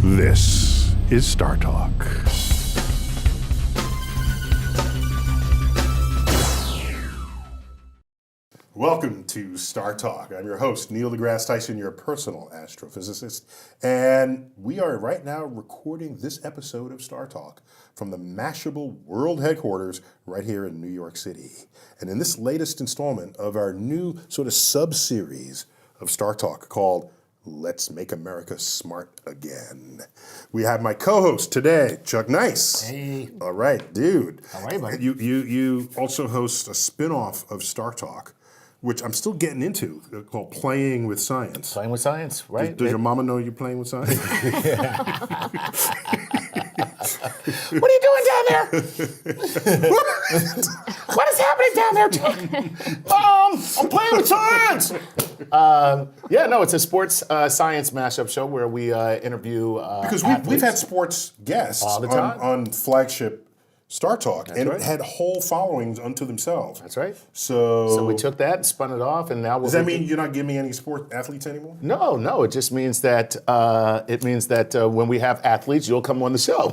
This is Star Talk. Welcome to Star Talk. I'm your host, Neil Degrass Tyson, your personal astrophysicist, and we are right now recording this episode of Star Talk from the Mashable World Headquarters right here in New York City. And in this latest installment of our new sort of sub-series of Star Talk called Let's Make America Smart Again, we have my co-host today, Chuck Nice. Hey. All right, dude. How are you, buddy? You also host a spin-off of Star Talk, which I'm still getting into, called Playing with Science. Playing with science, right? Does your mama know you're playing with science? What are you doing down there? What is happening down there, Chuck? I'm playing with science. It's a sports science mashup show where we interview Because athletes. we've had sports guests All the time. on flagship Star Talk, That's and right. had whole followings unto themselves. That's right. So we took that and spun it off, and now does that mean you're not giving me any sport athletes anymore? No. It just means that when we have athletes, you'll come on the show.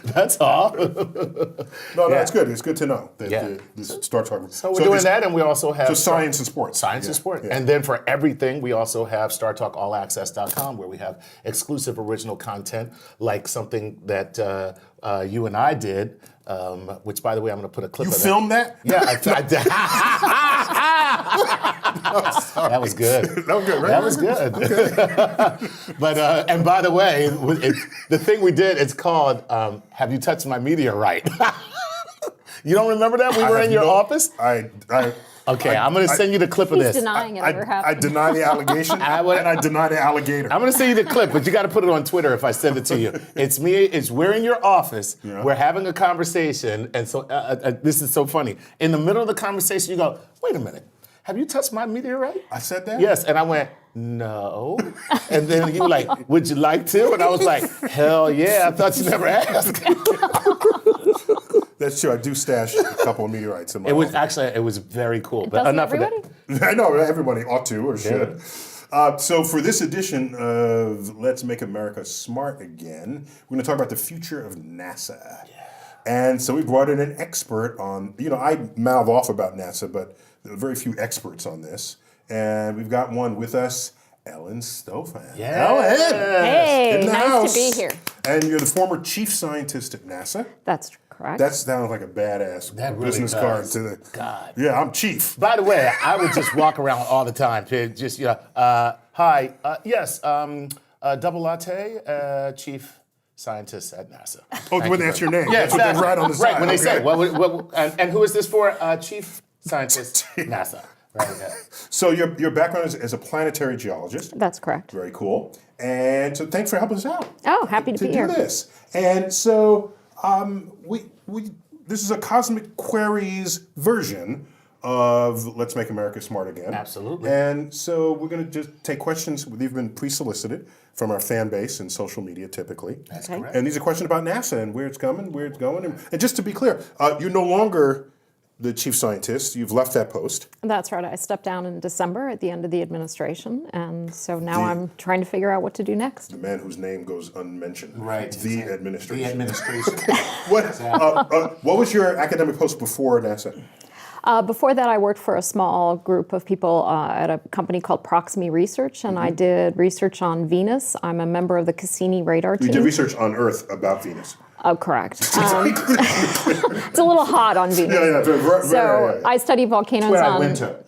That's all. No, it's good. It's good to know that this Star Talk. So we're doing that, and we also have science and sports. Science and sport. Yeah. And then for everything, we also have StarTalkAllAccess.com, where we have exclusive original content, like something that you and I did, which, by the way, I'm going to put a clip of that. You filmed that? Yeah, I did. That was good. That was good, right? That was good. Okay. But, and by the way, the thing we did, it's called Have You Touched My Meteorite? You don't remember that? We were in your office? Okay, I'm going to send you the clip of this. He's denying it ever I happened. deny the allegation, and I deny the alligator. I'm going to send you the clip, but you got to put it on Twitter if I send it to you. It's me. We're in your office. Yeah. We're having a conversation, and so this is so funny. In the middle of the conversation, you go, "Wait a minute, have you touched my meteorite?" I said that? Yes, and I went, "No," and then you were like, "Would you like to?" And I was like, "Hell yeah!" I thought you never asked. That's true. I do stash a couple of meteorites in my office. It was very cool. But Doesn't enough everybody? I know, everybody ought to or should. So for this edition of Let's Make America Smart Again, we're going to talk about the future of NASA. Yeah. And so we brought in an expert on, I mouth off about NASA, but there are very few experts on this. And we've got one with us, Ellen Stofan. Yeah. Ellen! Hey, In the nice house. to be here. And you're the former chief scientist at NASA. That's correct. That sounds like a badass business card to the. God. Yeah, I'm chief. By the way, I would just walk around all the time to just, hi, yes, double latte, chief scientist at NASA. Oh, when that's your name. Yeah, That's what they write on the side. Right, when they say, Okay. and who is this for? Chief scientist, NASA. Right, okay. So your background is as a planetary geologist. That's correct. Very cool. And so thanks for helping us out. Oh, happy to be here. do this. And so we this is a Cosmic Queries version of Let's Make America Smart Again. Absolutely. And so we're going to just take questions. They've been pre-solicited from our fan base and social media typically. That's Okay. correct. And these are questions about NASA and where it's coming, where it's going. And just to be clear, you're no longer the chief scientist. You've left that post. That's right. I stepped down in December at the end of the administration, and so now I'm trying to figure out what to do next. The man whose name goes unmentioned. Right. The administration. The administration. What was your academic post before NASA? Before that, I worked for a small group of people at a company called Proximy Research, and I did research on Venus. I'm a member of the Cassini radar team. You did research on Earth about Venus. Oh, correct. It's a little hot on Venus. Yeah. I study volcanoes Where I on winter.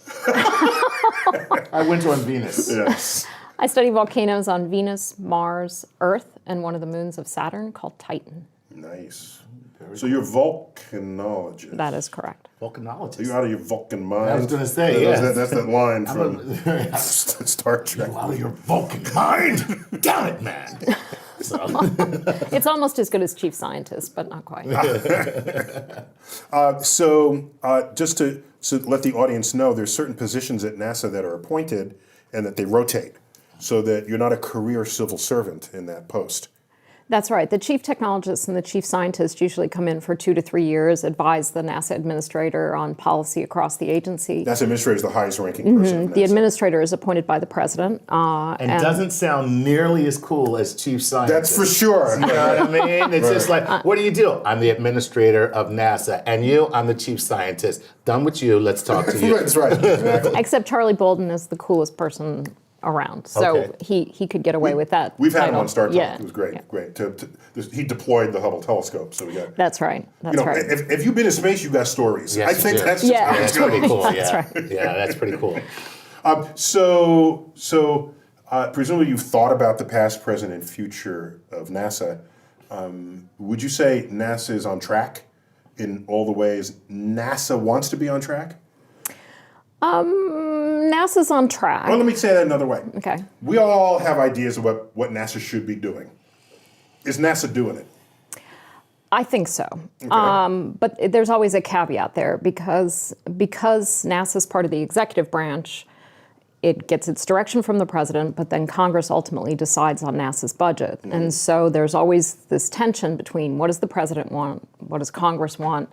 I winter on Venus. Yes. I study volcanoes on Venus, Mars, Earth, and one of the moons of Saturn called Titan. Nice. So you're a volcanologist. That is correct. Volcanologist. You're out of your Vulcan mind. I was going to say, yes. That's that line from Star Trek. Out of your Vulcan mind. Damn it, man. So. It's almost as good as chief scientist, but not quite. Just to let the audience know, there's certain positions at NASA that are appointed and that they rotate, so that you're not a career civil servant in that post. That's right. The chief technologists and the chief scientists usually come in for 2 to 3 years, advise the NASA administrator on policy across the agency. NASA administrator is the highest ranking person. Of NASA. The administrator is appointed by the president. And doesn't sound nearly as cool as chief scientist. That's for sure. You know what I mean? It's just like, what do? I'm the administrator of NASA. And you, I'm the chief scientist. Done with you, let's talk to you. That's right. Exactly. Except Charlie Bolden is the coolest person around, so he could get away with that. We've had title. him on Star Talk. Yeah. It was great. Yeah. Great. He deployed the Hubble telescope, so we got. That's right. That's right. If you've been in space, you've got stories. Yes, I think you do. that's just Yeah. how it's That's pretty going. cool. That's Yeah, right. yeah, that's pretty cool. So presumably you've thought about the past, present, and future of NASA. Would you say NASA is on track in all the ways NASA wants to be on track? NASA's on track. Well, let me say that another way. Okay. We all have ideas of what NASA should be doing. Is NASA doing it? I think so. Okay. But there's always a caveat there because NASA's part of the executive branch, it gets its direction from the president, but then Congress ultimately decides on NASA's budget. Mm-hmm. And so there's always this tension between what does the president want, what does Congress want,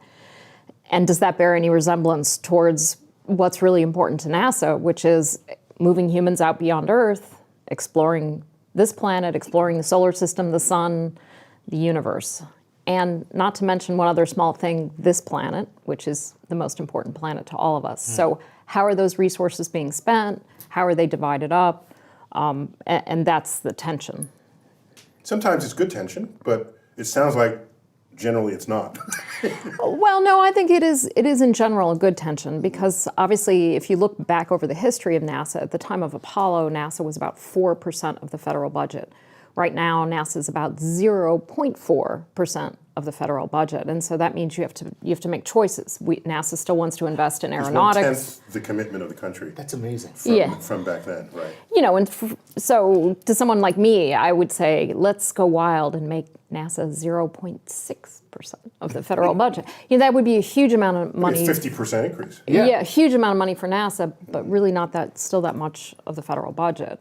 and does that bear any resemblance towards what's really important to NASA, which is moving humans out beyond Earth, exploring this planet, exploring the solar system, the sun, the universe. And not to mention one other small thing, this planet, which is the most important planet to all of us. So how are those resources being spent? How are they divided up? And that's the tension. Sometimes it's good tension, but it sounds like generally it's not. Well, no, I think it is in general a good tension because obviously if you look back over the history of NASA, at the time of Apollo, NASA was about 4% of the federal budget. Right now, NASA is about 0.4% of the federal budget, and so that means you have to make choices. NASA still wants to invest in aeronautics. 1/10 the commitment of the country. That's amazing. From back then, right? You know, and so to someone like me, I would say let's go wild and make NASA 0.6% of the federal budget. You know, that would be a huge amount of money. 50% increase. Yeah. Yeah, a huge amount of money for NASA, but really not that much of the federal budget.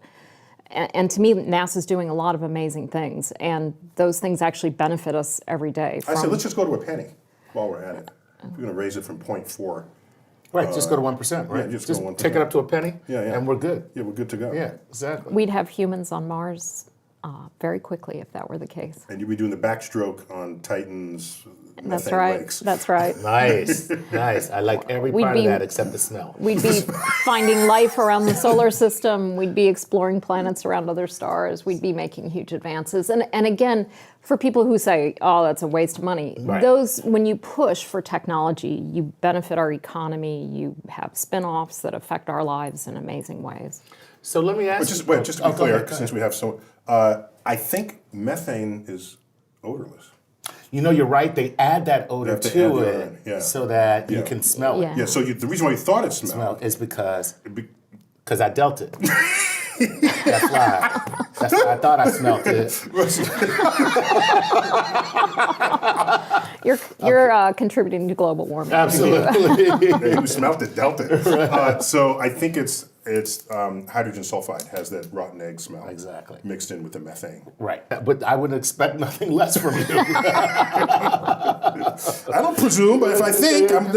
And to me, NASA's doing a lot of amazing things, and those things actually benefit us every day. I said, let's just go to a penny while we're at it. We're going to raise it from 0.4. Right, just go to 1%, right? yeah, just go 1%. take it up to a penny, Yeah. and we're good. Yeah, we're good to go. Yeah, exactly. We'd have humans on Mars very quickly if that were the case. And you'll be doing the backstroke on Titan's That's methane right. lakes. That's right. Nice, nice. I like every We'd part of be- that except the smell. We'd be finding life around the solar system. We'd be exploring planets around other stars. We'd be making huge advances. And again, for people who say, "Oh, that's a waste of money," Right. those when you push for technology, you benefit our economy. You have spin-offs that affect our lives in amazing ways. So let me ask But you. just to be go clear, ahead, go since ahead. we have so, I think methane is odorless. You know, you're right. They add that odor have to to add the it odor, yeah. so that you Yeah. can smell it. Yeah. Yeah, so the reason why you thought it smelled, Is because be- I dealt it. That's why. That's why I thought I smelled it. You're contributing to global warming. Absolutely. yeah, you smelled it, dealt it. So I think it's hydrogen sulfide has that rotten egg smell. Exactly. Mixed in with the methane. Right. But I would expect nothing less from you. I don't presume, but if I think, I'm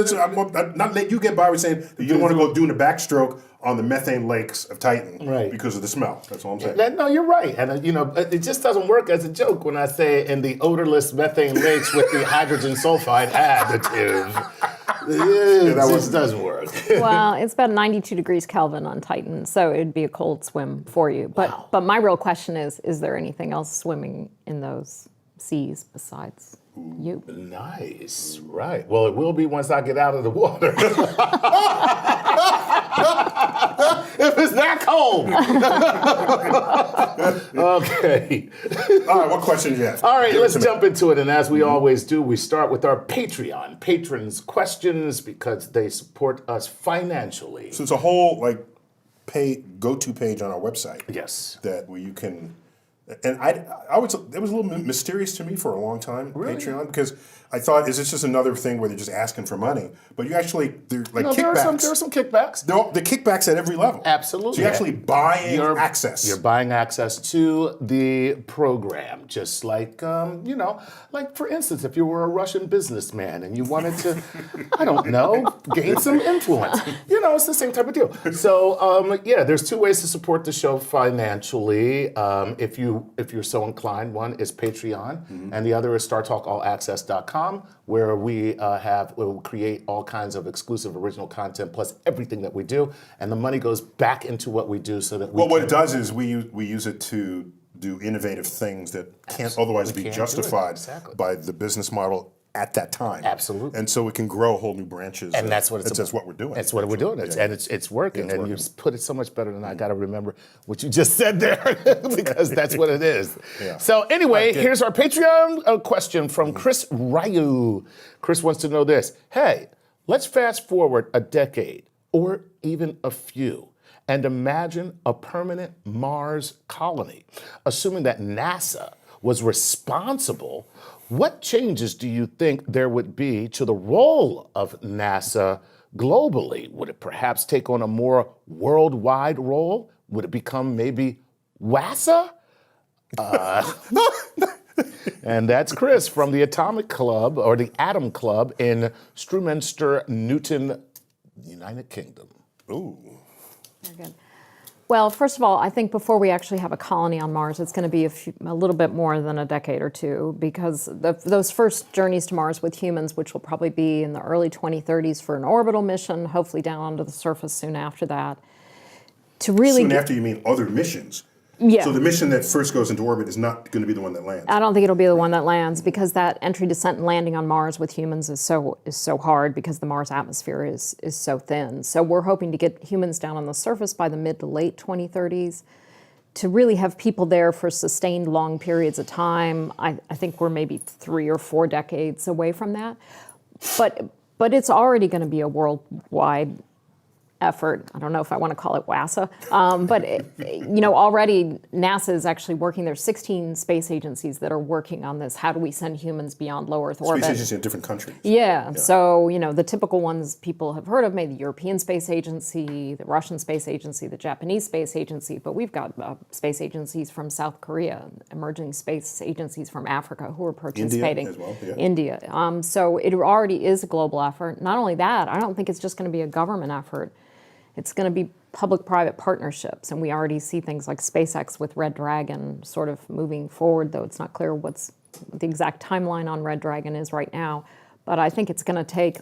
not let you get by with saying that you don't want to go doing a backstroke on the methane lakes of Titan Right. because of the smell. That's all I'm saying. No, you're right. And, you know, it just doesn't work as a joke when I say in the odorless methane lakes with the hydrogen sulfide additive. It just doesn't work. Well, it's about 92 degrees Kelvin on Titan, so it'd be a cold swim for you. But my real question is there anything else swimming in those seas besides you? Nice. Right. Well, it will be once I get out of the water. If it's that cold. Okay. All right, what question do you have? All right, Give it let's to me. jump into it. And as we always do, we start with our Patreon patrons' questions because they support us financially. So it's a whole go-to page on our website. Yes. That where you can And it was a little mysterious to me for a long time, Really? Patreon, because I thought, is this just another thing where they're just asking for money? But you actually, they're like No, kickbacks. there are some kickbacks. No, the kickbacks at every level. Absolutely. So you're actually buying access. You're buying access to the program, just like, like for instance, if you were a Russian businessman and you wanted to, I don't know, gain some influence. It's the same type of deal. So, there's two ways to support the show financially. If you're so inclined, one is Patreon, and the other is StarTalkAllAccess.com, where we'll create all kinds of exclusive original content plus everything that we do, and the money goes back into what we do so that we. Well, what it does is we use it to do innovative things that can't otherwise be justified by the business model at that time. Absolutely. And so it can grow whole new branches. And that's what that's what we're doing. That's what we're doing. And it's working. And you put it so much better than I got to remember what you just said there because that's what it is. Yeah. So anyway, here's our Patreon question from Chris Ryu. Chris wants to know this. Hey, let's fast forward a decade or even a few and imagine a permanent Mars colony, assuming that NASA was responsible. What changes do you think there would be to the role of NASA globally? Would it perhaps take on a more worldwide role? Would it become maybe WASA? And that's Chris from the Atomic Club, or the Atom Club in Struminster, Newton, United Kingdom. Ooh. Very good. Well, first of all, I think before we actually have a colony on Mars, it's going to be a little bit more than a decade or two, because those first journeys to Mars with humans, which will probably be in the early 2030s for an orbital mission, hopefully down onto the surface soon after that. Soon after, you mean other missions? Yeah. So the mission that first goes into orbit is not going to be the one that lands? I don't think it'll be the one that lands, because that entry, descent, and landing on Mars with humans is so hard because the Mars atmosphere is so thin. So we're hoping to get humans down on the surface by the mid to late 2030s. To really have people there for sustained long periods of time, I think we're maybe 3 or 4 decades away from that. But it's already going to be a worldwide effort. I don't know if I want to call it WASA, but already NASA is actually working. There's 16 space agencies that are working on this. How do we send humans beyond low Earth orbit? Space agencies in different countries. Yeah. So the typical ones people have heard of, maybe the European Space Agency, the Russian Space Agency, the Japanese Space Agency, but we've got space agencies from South Korea, emerging space agencies from Africa who are participating. India as well. Yeah. India. So it already is a global effort. Not only that, I don't think it's just going to be a government effort. It's going to be public-private partnerships, and we already see things like SpaceX with Red Dragon sort of moving forward, though it's not clear what the exact timeline on Red Dragon is right now. But I think it's going to take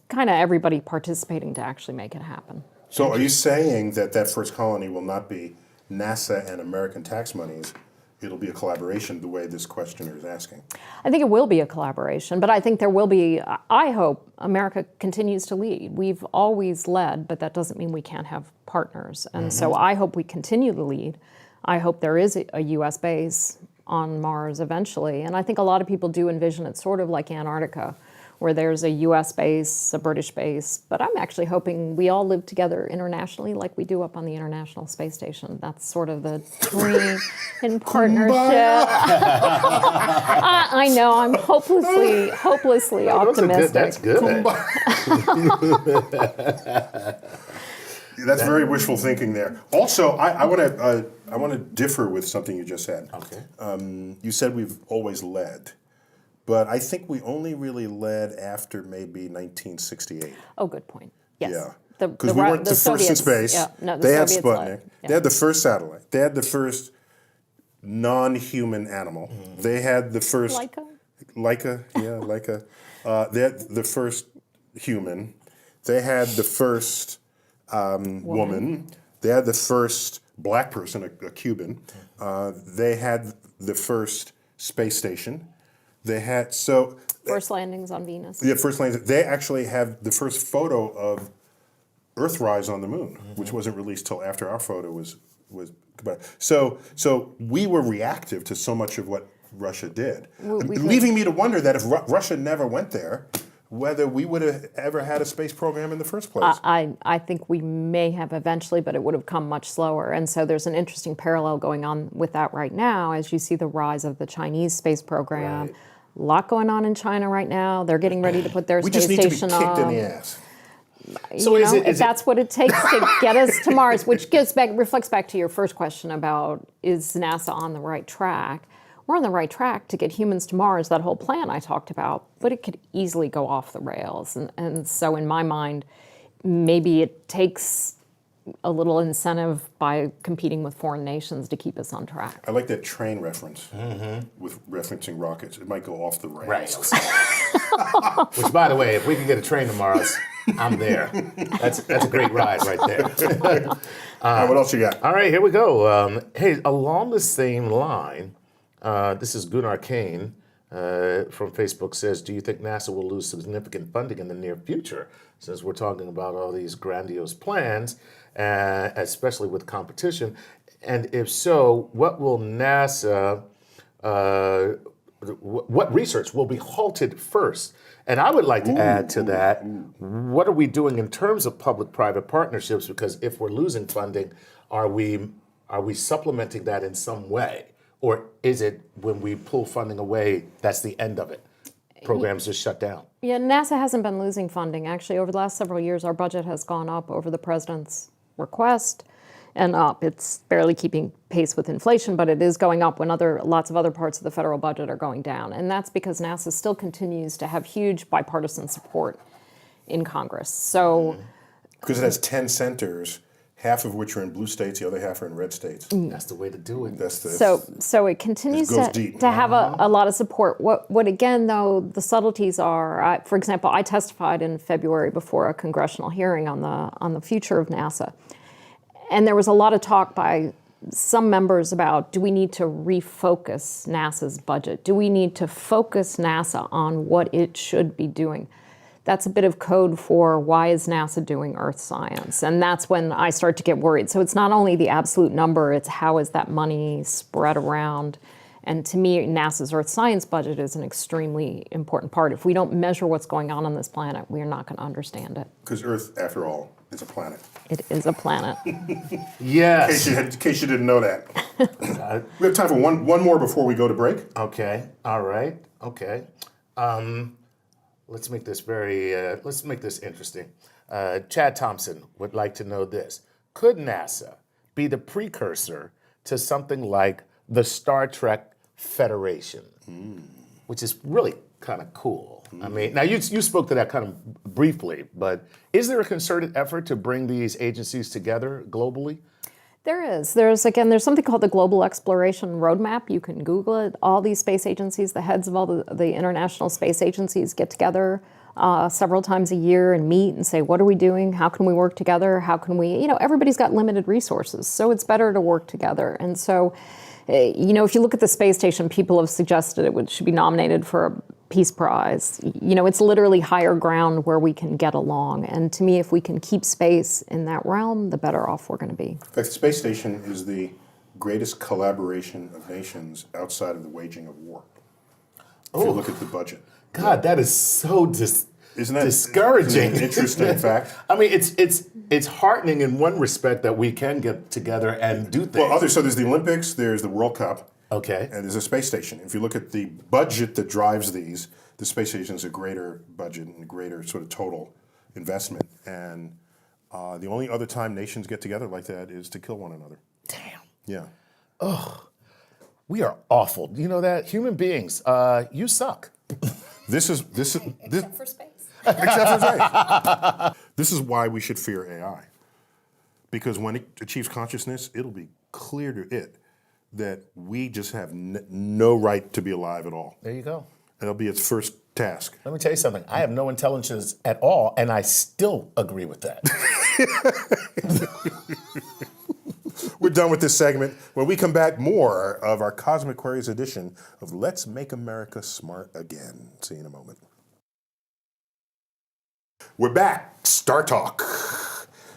kind of everybody participating to actually make it happen. So are you saying that first colony will not be NASA and American tax monies? It'll be a collaboration the way this questioner is asking? I think it will be a collaboration, but I think there will be, I hope America continues to lead. We've always led, but that doesn't mean we can't have partners. And so I hope we continue to lead. I hope there is a U.S. base on Mars eventually. And I think a lot of people do envision it sort of like Antarctica, where there's a U.S. base, a British base. But I'm actually hoping we all live together internationally like we do up on the International Space Station. That's sort of the dream in partnership. I know, I'm hopelessly optimistic. That's good. That's very wishful thinking there. Also, I want to differ with something you just said. Okay. You said we've always led. But I think we only really led after maybe 1968. Oh, good point. Yes. Yeah. Because we weren't the first in space. Yeah. No, they had Soviets Sputnik. led. Yeah. They had the first satellite. They had the first non-human animal. They had the first... Laika. They had the first human. They had the first woman. They had the first black person, a Cuban. They had the first space station. They had first landings on Venus. Yeah, first landings. They actually have the first photo of Earthrise on the moon, which wasn't released till after our photo was. So we were reactive to so much of what Russia did, leaving me to wonder that if Russia never went there, whether we would have ever had a space program in the first place. I think we may have eventually, but it would have come much slower. And so there's an interesting parallel going on with that right now as you see the rise of the Chinese space program. Right. A lot going on in China right now. They're getting ready to put their We space just need to be station kicked in on. the ass. So If that's what it takes to get us to Mars, which reflects back to your first question about is NASA on the right track? We're on the right track to get humans to Mars, that whole plan I talked about, but it could easily go off the rails. And so in my mind, maybe it takes a little incentive by competing with foreign nations to keep us on track. I like that train reference with referencing rockets. It might go off the rails. Right. Which, by the way, if we can get a train to Mars, I'm there. That's a great ride right there. All right, what else you got? All right, here we go. Hey, along the same line, this is Gunnar Kane from Facebook says, do you think NASA will lose significant funding in the near future? Since we're talking about all these grandiose plans, especially with competition. And if so, what will NASA, what research will be halted first? And I would like to add to that, what are we doing in terms of public-private partnerships? Because if we're losing funding, are we supplementing that in some way? Or is it when we pull funding away, that's the end of it? Programs just shut down. Yeah, NASA hasn't been losing funding. Actually, over the last several years, our budget has gone up over the president's request and up. It's barely keeping pace with inflation, but it is going up when lots of other parts of the federal budget are going down. And that's because NASA still continues to have huge bipartisan support in Congress. So, Because it has 10 centers, half of which are in blue states, the other half are in red states. That's the way to do it. So it continues to have a lot of support. What again, though, the subtleties are, for example, I testified in February before a congressional hearing on the future of NASA. And there was a lot of talk by some members about, do we need to refocus NASA's budget? Do we need to focus NASA on what it should be doing? That's a bit of code for why is NASA doing Earth science? And that's when I start to get worried. So it's not only the absolute number, it's how is that money spread around? And to me, NASA's Earth science budget is an extremely important part. If we don't measure what's going on this planet, we're not going to understand it. Because Earth, after all, is a planet. It is a planet. Yes. In case you didn't know that. We have time for one more before we go to break. Okay. All right. Okay. Let's make this interesting. Chad Thompson would like to know this. Could NASA be the precursor to something like the Star Trek Federation, which is really kind of cool? I mean, now you spoke to that kind of briefly, but is there a concerted effort to bring these agencies together globally? There is. There's something called the Global Exploration Roadmap. You can Google it. All these space agencies, the heads of all the international space agencies get together several times a year and meet and say, what are we doing? How can we work together? How can we, everybody's got limited resources, so it's better to work together. And so, if you look at the space station, people have suggested it should be nominated for a Peace Prize. It's literally higher ground where we can get along. And to me, if we can keep space in that realm, the better off we're going to be. In fact, the space station is the greatest collaboration of nations outside of the waging of war. If you look at the budget. God, that is so Isn't that discouraging. An interesting fact? I mean, it's heartening in one respect that we can get together and do things. Well, so there's the Olympics, there's the World Cup. Okay. And there's a space station. If you look at the budget that drives these, the space station is a greater budget and a greater sort of total investment. And the only other time nations get together like that is to kill one another. Damn. Yeah. We are awful. Do you know that? Human beings, you suck. Except for space. Except for space. This is why we should fear AI. Because when it achieves consciousness, it'll be clear to it that we just have no right to be alive at all. There you go. That'll be its first task. Let me tell you something. I have no intelligence at all, and I still agree with that. We're done with this segment. When we come back, more of our Cosmic Queries edition of Let's Make America Smart Again. See you in a moment. We're back. Star Talk.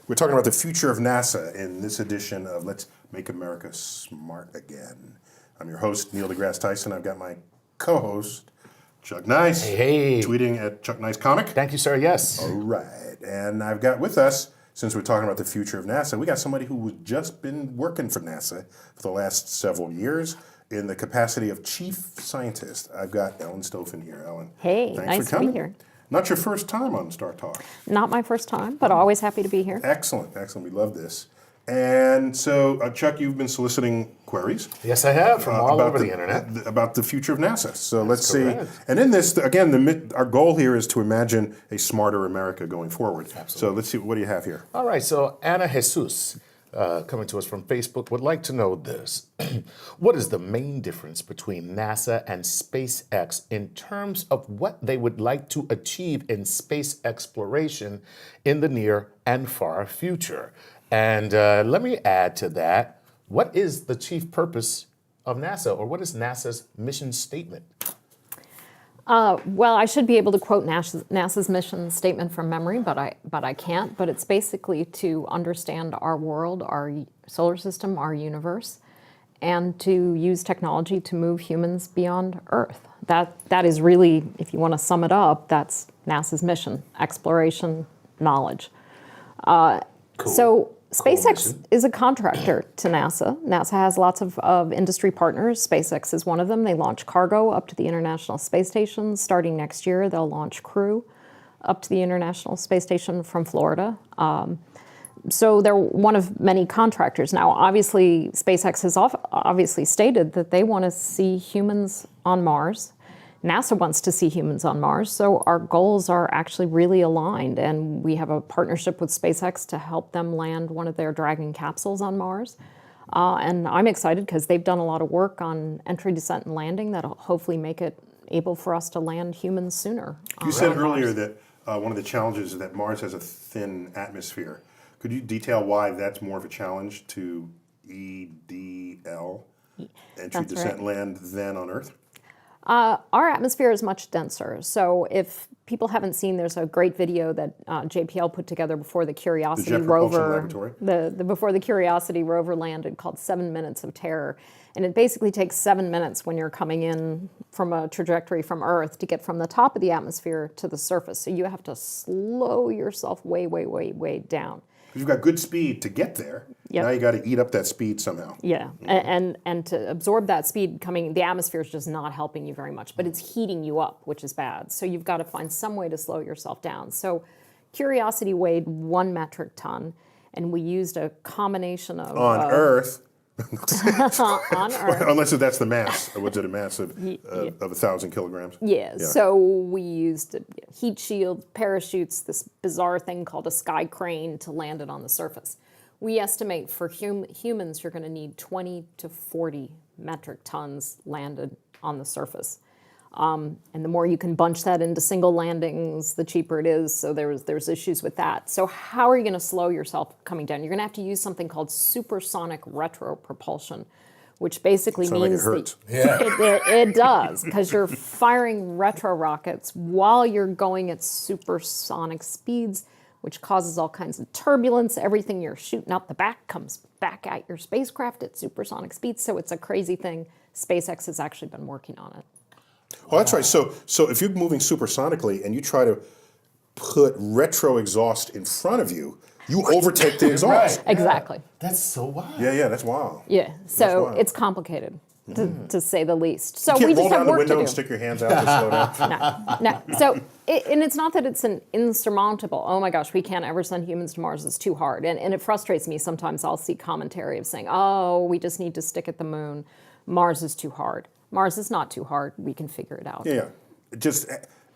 We're talking about the future of NASA in this edition of Let's Make America Smart Again. I'm your host, Neil deGrasse Tyson. I've got my co-host, Chuck Nice. Hey. Tweeting at Chuck Nice Comic. Thank you, sir. Yes. All right. And I've got with us, since we're talking about the future of NASA, we got somebody who has just been working for NASA for the last several years in the capacity of chief scientist. I've got Ellen Stoffen here. Ellen, Hey, thanks nice for to coming. be here. Not your first time on Star Talk. Not my first time, but always happy to be here. Excellent, excellent. We love this. And so, Chuck, you've been soliciting queries. Yes, I have, from all over the internet. About the future of NASA. So let's correct. see. And in this, again, our goal here is to imagine a smarter America going forward. Absolutely. So let's see, what do you have here? All right, so Ana Jesus, coming to us from Facebook, would like to know this. What is the main difference between NASA and SpaceX in terms of what they would like to achieve in space exploration in the near and far future? And let me add to that, what is the chief purpose of NASA, or what is NASA's mission statement? Well, I should be able to quote NASA's mission statement from memory, but I can't. But it's basically to understand our world, our solar system, our universe, and to use technology to move humans beyond Earth. That is really, if you want to sum it up, that's NASA's mission: exploration, knowledge. Cool. So SpaceX mission. is a contractor to NASA. NASA has lots of industry partners. SpaceX is one of them. They launch cargo up to the International Space Station. Starting next year, they'll launch crew up to the International Space Station from Florida. So they're one of many contractors. Now, obviously, SpaceX has obviously stated that they want to see humans on Mars. NASA wants to see humans on Mars, so our goals are actually really aligned, and we have a partnership with SpaceX to help them land one of their Dragon capsules on Mars. And I'm excited because they've done a lot of work on entry, descent, and landing that'll hopefully make it able for us to land humans sooner. You said earlier that one of the challenges is that Mars has a thin atmosphere. Could you detail why that's more of a challenge to EDL, entry, descent, land, than on Earth? Our atmosphere is much denser. So if people haven't seen, there's a great video that JPL put together before the Curiosity Jet Propulsion rover, Laboratory. before the Curiosity rover landed, called 7 Minutes of Terror. And it basically takes 7 minutes when you're coming in from a trajectory from Earth to get from the top of the atmosphere to the surface. So you have to slow yourself way, way, way, way down. You've got good speed to get there. Yep. Now you got to eat up that speed somehow. Yeah, and to absorb that speed coming, the atmosphere is just not helping you very much, but it's heating you up, which is bad. So you've got to find some way to slow yourself down. So Curiosity weighed 1 metric ton, and we used a combination of... On Earth. on Earth. Unless that's the mass. Was it a mass of 1,000 kilograms? Yeah, so we used heat shields, parachutes, this bizarre thing called a sky crane to land it on the surface. We estimate for humans you're going to need 20 to 40 metric tons landed on the surface. And the more you can bunch that into single landings, the cheaper it is. So there's issues with that. So how are you going to slow yourself coming down? You're going to have to use something called supersonic retropropulsion, which basically means like it hurts. it does, because you're firing retro rockets while you're going at supersonic speeds, which causes all kinds of turbulence. Everything you're shooting out the back comes back at your spacecraft at supersonic speeds. So it's a crazy thing. SpaceX has actually been working on it. Oh, that's right. So if you're moving supersonically and you try to put retro exhaust in front of you, you overtake the exhaust. Right. Exactly. That's so wild. Yeah, that's wild. Yeah. So wild. it's complicated, to say the least. So You we can't roll just down have the work window to and do. stick your hands out to slow down. No. So, and it's not that it's an insurmountable, oh my gosh, we can't ever send humans to Mars, it's too hard. And it frustrates me sometimes. I'll see commentary of saying, oh, we just need to stick at the moon. Mars is too hard. Mars is not too hard. We can figure it out. Yeah. Just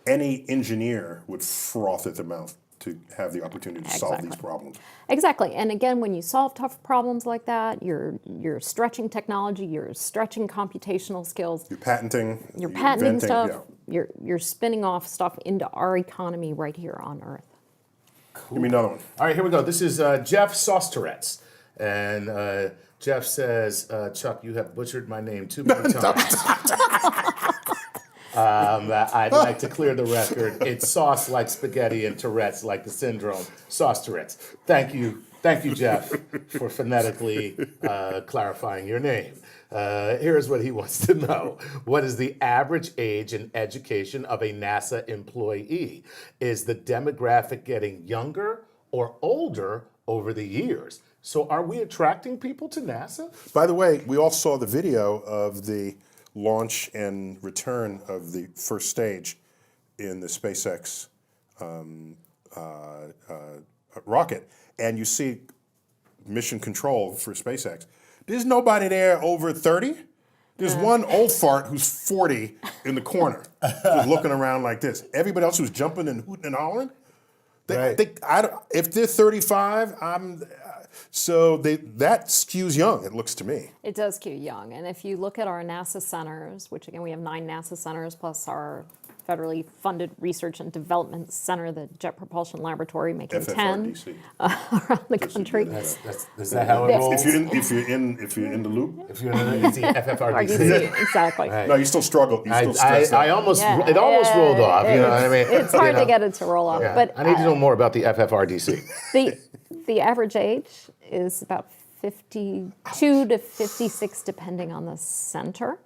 any engineer would froth at the mouth to have the opportunity to solve these problems. Exactly. And again, when you solve tough problems like that, you're stretching technology, you're stretching computational skills. You're patenting. You're you're patenting inventing, stuff. You're spinning off stuff into our economy right here on Earth. Give me another one. All right, here we go. This is Jeff Sosteretz. And Jeff says, Chuck, you have butchered my name too many times. I'd like to clear the record. It's sauce like spaghetti and Tourette's like the syndrome. Sauce Tourette's. Thank you Thank you, Jeff, for phonetically clarifying your name. Here's what he wants to know. What is the average age and education of a NASA employee? Is the demographic getting younger or older over the years? So are we attracting people to NASA? By the way, we all saw the video of the launch and return of the first stage in the SpaceX rocket, and you see mission control for SpaceX. There's nobody there over 30. There's one old fart who's 40 in the corner, just looking around like this. Everybody else who's jumping and hooting and hollering, if they're 35, that skews young, it looks to me. It does skew young. And if you look at our NASA centers, which again, we have 9 NASA centers plus our federally funded research and development center, the Jet Propulsion Laboratory, making 10 around the country. Is that how it rolls? If you're in the loop, If you're in the FFRDC. Exactly. no, you still struggle. You still stress it almost rolled off. You know what I mean? It's hard to get it to roll off. Yeah. But I need to know more about the FFRDC. the average age is about 52 to 56, depending on the center.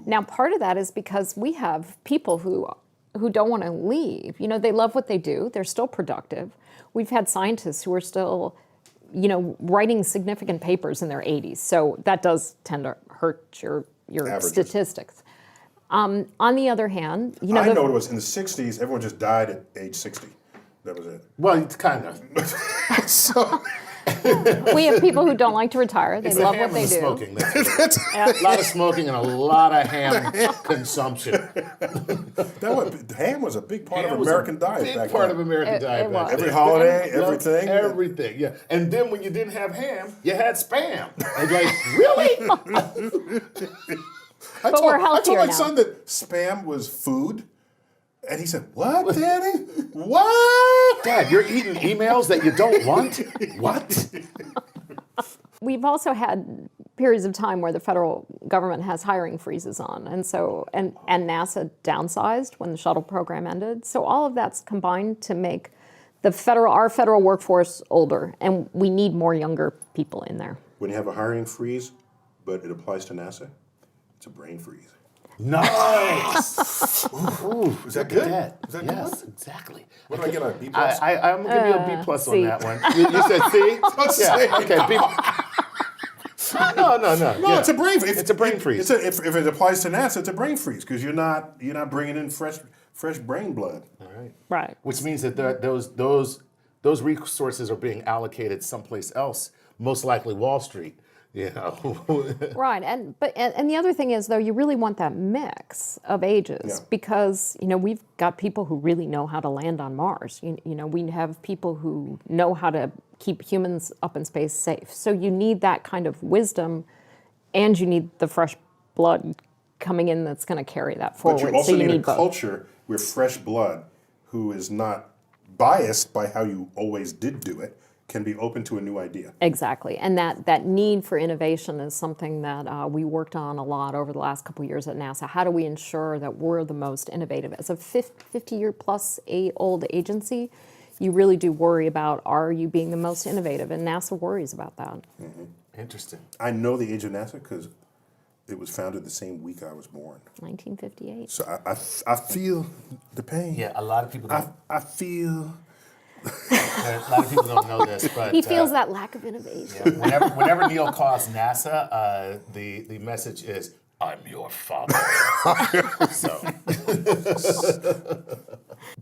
Now, part of that is because we have people who don't want to leave. You know, they love what they do. They're still productive. We've had scientists who are still, writing significant papers in their 80s. So that does tend to hurt your statistics. On the other hand, I know it was in the 60s, everyone just died at age 60. That was it. Well, it's kind of. So we have people who don't like to retire. They love what they do. Smoking. A lot of smoking and a lot of ham consumption. Ham was a big part of American diet back then. Big part of American diet back then. Every holiday, everything. Everything, yeah. And then when you didn't have ham, you had Spam. I was like, really? But we're healthier I told my now. son that Spam was food. And he said, "What, Daddy? What? Dad, you're eating emails that you don't want? What?" We've also had periods of time where the federal government has hiring freezes on, and NASA downsized when the shuttle program ended. So all of that's combined to make our federal workforce older, and we need more younger people in there. When you have a hiring freeze, but it applies to NASA, it's a brain freeze. Nice. Ooh, is that good? Is that yes, good? exactly. What do I get on B+? I'm gonna give you a B+ on C. that one. You said C? Yeah. Okay. B. No. No, it's a brain freeze. It's a brain freeze. If it applies to NASA, it's a brain freeze because you're not bringing in fresh brain blood. All right. Right. Which means that those resources are being allocated someplace else, most likely Wall Street. Right, and the other thing is, though, you really want that mix of ages because we've got people who really know how to land on Mars. We have people who know how to keep humans up in space safe. So you need that kind of wisdom, and you need the fresh blood coming in that's going to carry that forward. But you also need a both. culture with fresh blood who is not biased by how you always did do it, can be open to a new idea. Exactly, and that need for innovation is something that we worked on a lot over the last couple of years at NASA. How do we ensure that we're the most innovative? As a 50-year-plus old agency, you really do worry about, are you being the most innovative? And NASA worries about that. Mm-hmm. Interesting. I know the age of NASA because it was founded the same week I was born. 1958. So I feel the pain. Yeah, a lot of people don't. I feel... A lot of people don't know this, but He feels that lack of innovation. Yeah, whenever Neil calls NASA, the message is, "I'm your father." So,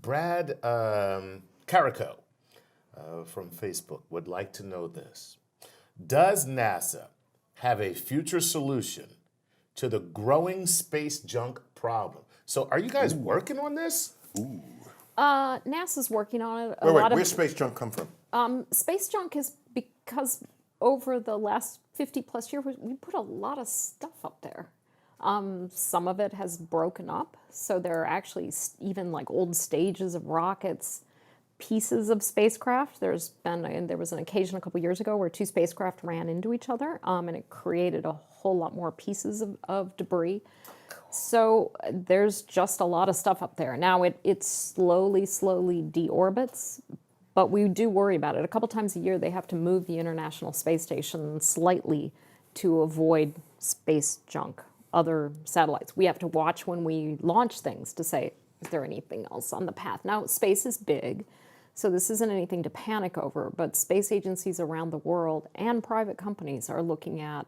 Brad Carico from Facebook would like to know this: does NASA have a future solution to the growing space junk problem? So, are you guys working on this? Ooh. NASA's working on it. Where's space junk come from? Space junk is because over the last 50-plus years, we put a lot of stuff up there. Some of it has broken up, so there are actually even like old stages of rockets, pieces of spacecraft. There was an occasion a couple years ago where 2 spacecraft ran into each other, and it created a whole lot more pieces of debris. So there's just a lot of stuff up there. Now it slowly deorbits, But we do worry about it. A couple times a year, they have to move the International Space Station slightly to avoid space junk, other satellites. We have to watch when we launch things to say, is there anything else on the path? Now, space is big, so this isn't anything to panic over, but space agencies around the world and private companies are looking at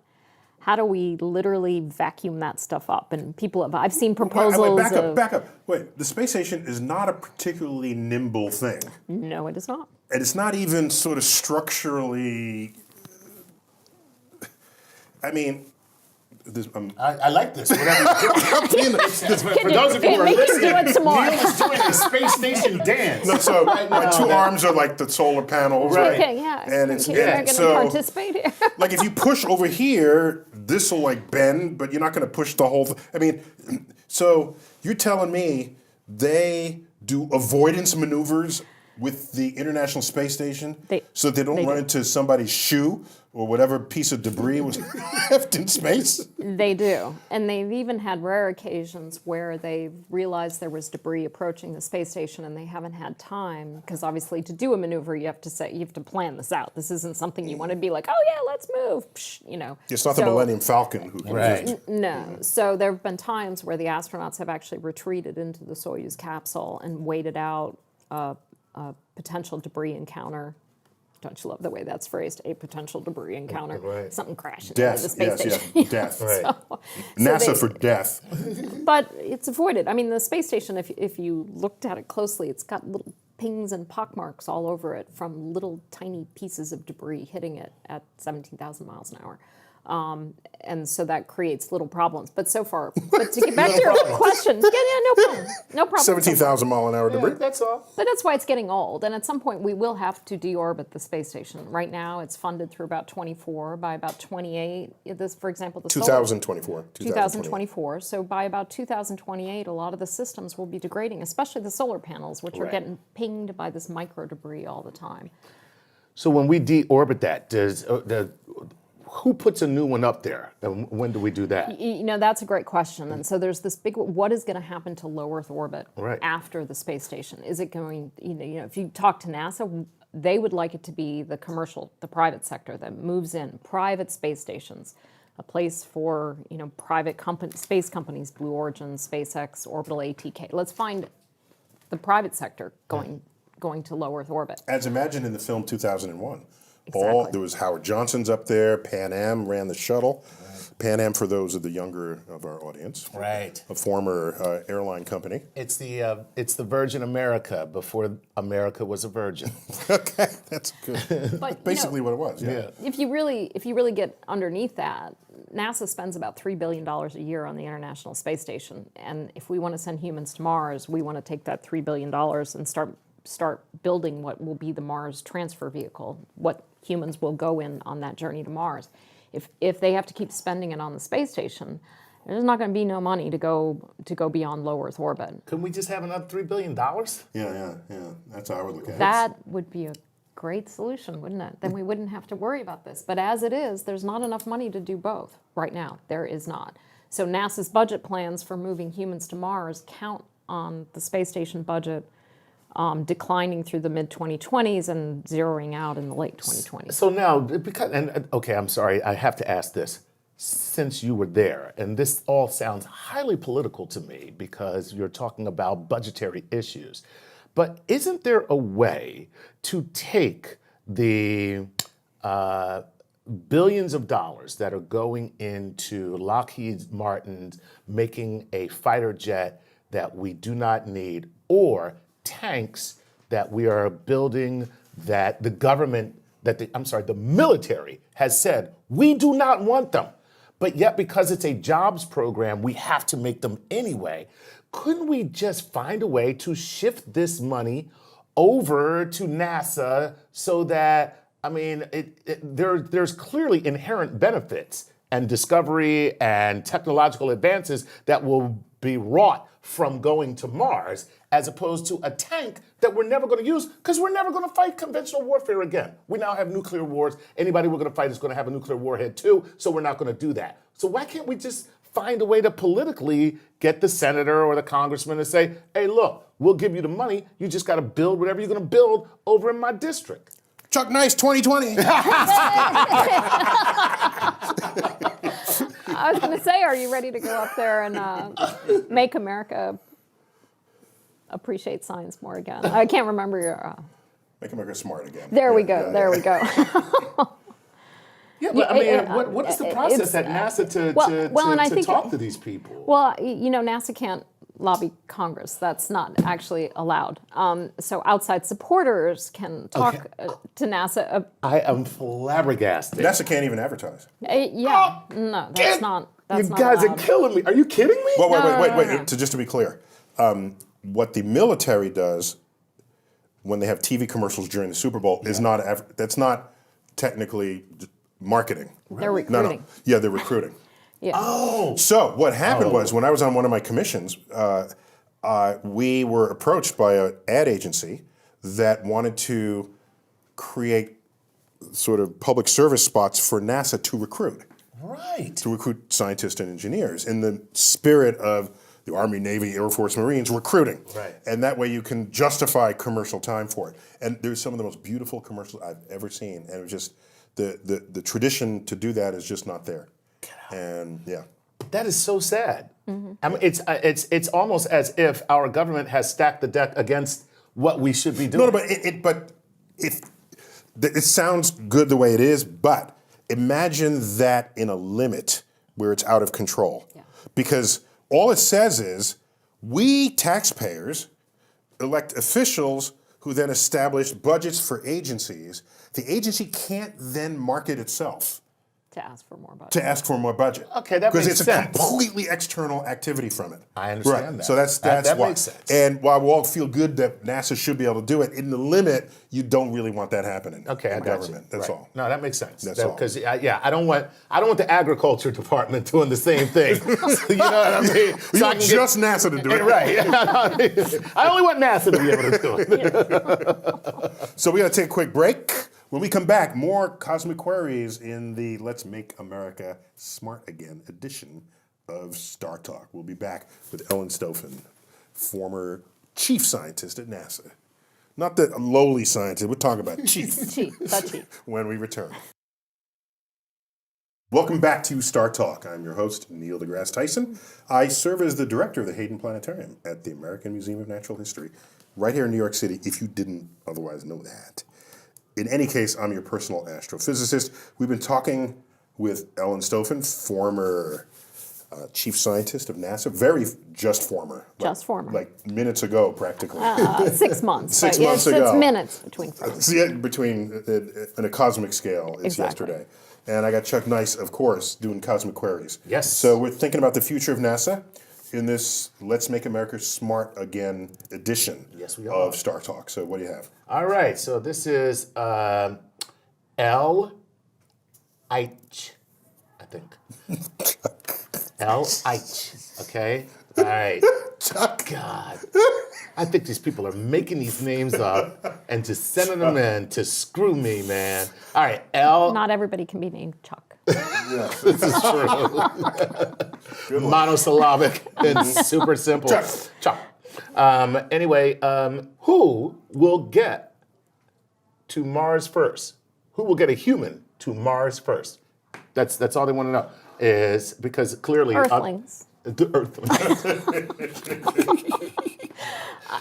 how do we literally vacuum that stuff up? And I've seen proposals. Back up. Wait, the space station is not a particularly nimble thing. No, it is not. And it's not even sort of structurally. I mean, I like this. Whatever. For those of you who are listening, Neil is doing a space station dance. No, so my two arms are like the solar panels. Right. Okay, yeah. And it's You're going to so, participate here. like if you push over here, this will like bend, but you're not going to push the whole thing. I mean, so you're telling me they do avoidance maneuvers with the International Space Station so they don't run into somebody's shoe or whatever piece of debris was left in space? They do. And they've even had rare occasions where they've realized there was debris approaching the space station and they haven't had time, because obviously to do a maneuver you have to plan this out. This isn't something you want to be like, oh yeah, let's move. Psh, you know. It's not the Millennium Falcon who can just... No. So there have been times where the astronauts have actually retreated into the Soyuz capsule and waited out a potential debris encounter. Don't you love the way that's phrased? A potential debris encounter. Right. Something crashing Death, into the space station. yes, death. Right. NASA for death. But it's avoided. I mean, the space station, if you looked at it closely, it's got little pings and pockmarks all over it from little tiny pieces of debris hitting it at 17,000 miles an hour. And so that creates little problems. But so far, but to get back to your question, no problem. 17,000 mile an hour debris. That's all. But that's why it's getting old. And at some point, we will have to deorbit the space station. Right now, it's funded through about 24. By about 28, this, for example, the 2024. 2024. So by about 2028, a lot of the systems will be degrading, especially the solar panels, which are getting pinged by this micro debris all the time. So when we deorbit that, who puts a new one up there? And when do we do that? You know, that's a great question. And so there's this big, what is going to happen to low Earth orbit after the space station? Is it going, you know, if you talk to NASA, they would like it to be the private sector that moves in, private space stations, a place for, you know, private space companies, Blue Origin, SpaceX, Orbital ATK. Let's find the private sector going to low Earth orbit. As imagined in the film 2001. Exactly. There was Howard Johnson's up there. Pan Am ran the shuttle. Pan Am, for those of the younger of our audience, Right. a former airline company. It's the Virgin America before America was a virgin. Okay, that's good. But, Basically you know, what it was. Yeah. If you really get underneath that, NASA spends about $3 billion a year on the International Space Station, and if we want to send humans to Mars, we want to take that $3 billion and start building what will be the Mars transfer vehicle, what humans will go in on that journey to Mars. If they have to keep spending it on the space station, there's not going to be no money to go beyond low Earth orbit. Couldn't we just have another $3 billion? Yeah. That's how I would look at it. That would be a great solution, wouldn't it? Then we wouldn't have to worry about this. But as it is, there's not enough money to do both right now. There is not. So NASA's budget plans for moving humans to Mars count on the space station budget declining through the mid-2020s and zeroing out in the late 2020s. So now, okay, I'm sorry, I have to ask this. Since you were there, and this all sounds highly political to me because you're talking about budgetary issues, but isn't there a way to take the billions of dollars that are going into Lockheed Martin making a fighter jet that we do not need, or tanks that we are building that the military has said, we do not want them. But yet, because it's a jobs program, we have to make them anyway. Couldn't we just find a way to shift this money over to NASA so that, I mean, there's clearly inherent benefits and discovery and technological advances that will be wrought from going to Mars, as opposed to a tank that we're never going to use because we're never going to fight conventional warfare again. We now have nuclear wars. Anybody we're going to fight is going to have a nuclear warhead too, so we're not going to do that. So why can't we just find a way to politically get the senator or the congressman to say, hey, look, we'll give you the money. You just got to build whatever you're going to build over in my district. Chuck Nice 2020. I was going to say, are you ready to go up there and make America appreciate science more again? I can't remember your... Make America smart again. There we go. There we go. Yeah, but I mean, what is the process at NASA to talk to these people? Well, NASA can't lobby Congress. That's not actually allowed. So outside supporters can talk to NASA. I am flabbergasted. NASA can't even advertise. No, that's not. That's you not guys allowed. are killing me. Are you kidding me? Well, wait. Just to be clear, what the military does when they have TV commercials during the Super Bowl is not. That's not technically marketing. They're recruiting. No. Yeah, they're recruiting. Yeah. Oh. So what happened was when I was on one of my commissions, we were approached by an ad agency that wanted to create sort of public service spots for NASA to recruit. Right. To recruit scientists and engineers in the spirit of the Army, Navy, Air Force, Marines recruiting. Right. And that way you can justify commercial time for it. And there's some of the most beautiful commercials I've ever seen. And it was just the tradition to do that is just not there. And yeah. That is so sad. Mm-hmm. I mean, it's almost as if our government has stacked the deck against what we should be doing. No, but it sounds good the way it is, but imagine that in a limit where it's out of control. Yeah. Because all it says is we taxpayers elect officials who then establish budgets for agencies. The agency can't then market itself. To ask for more budget. To ask for more budget. Okay, that makes sense. Because it's a completely external activity from it. I understand right. that. So that's that why. Makes sense. And while we all feel good that NASA should be able to do it, in the limit, you don't really want that happening. Okay, in I got government. you. That's right. all. No, that makes sense. That's all. Because I don't want the agriculture department doing the same thing. You know what I mean? You want just NASA to do it. Right. I only want NASA to be able to do it. So we got to take a quick break. When we come back, more cosmic queries in the Let's Make America Smart Again edition of Star Talk. We'll be back with Ellen Stoffen, former chief scientist at NASA. Not the lowly scientist, we're talking about chief. The chief. When we return. Welcome back to Star Talk. I'm your host, Neil deGrasse Tyson. I serve as the director of the Hayden Planetarium at the American Museum of Natural History, right here in New York City, if you didn't otherwise know that. In any case, I'm your personal astrophysicist. We've been talking with Ellen Stoffen, former chief scientist of NASA, just former. Just former. Like minutes ago, practically. 6 months. 6 months ago. It's minutes between things. On a cosmic scale, it's Exactly. yesterday. And I got Chuck Nice, of course, doing cosmic queries. Yes. So we're thinking about the future of NASA in this Let's Make America Smart Again edition of Star Talk. So what do you have? All right, so this is L. Eich, I think. L. Eich, okay? All right. Chuck. God. I think these people are making these names up and just sending them in to screw me, man. All right, L. Not everybody can be named Chuck. Yeah. This is true. Monosyllabic and super simple. Chuck. Anyway, who will get to Mars first? Who will get a human to Mars first? That's all they want to know. Is because clearly Earthlings. The Earthlings.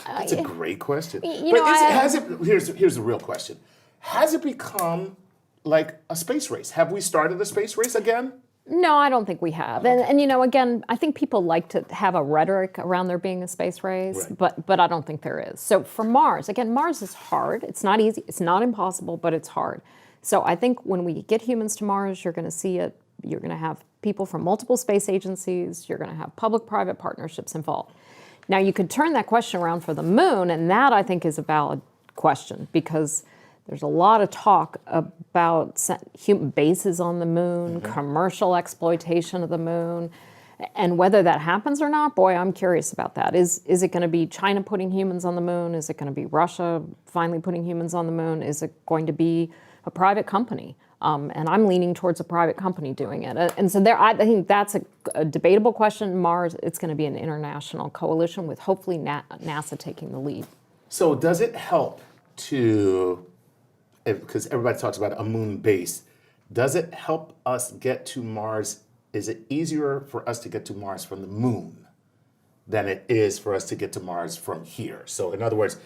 That's a great question. Here's the real question. Has it become like a space race? Have we started a space race again? No, I don't think we have. And again, I think people like to have a rhetoric around there being a space race, right. but I don't think there is. So for Mars, again, Mars is hard. It's not easy. It's not impossible, but it's hard. So I think when we get humans to Mars, you're going to see it. You're going to have people from multiple space agencies. You're going to have public-private partnerships involved. Now, you could turn that question around for the moon, and that, I think, is a valid question because there's a lot of talk about human bases on the moon, commercial exploitation of the moon, and whether that happens or not, boy, I'm curious about that. Is it going to be China putting humans on the moon? Is it going to be Russia finally putting humans on the moon? Is it going to be a private company? And I'm leaning towards a private company doing it. And so I think that's a debatable question. Mars, it's going to be an international coalition with hopefully NASA taking the lead. So does it help to, because everybody talks about a moon base, does it help us get to Mars? Is it easier for us to get to Mars from the moon than it is for us to get to Mars from here? So in other words,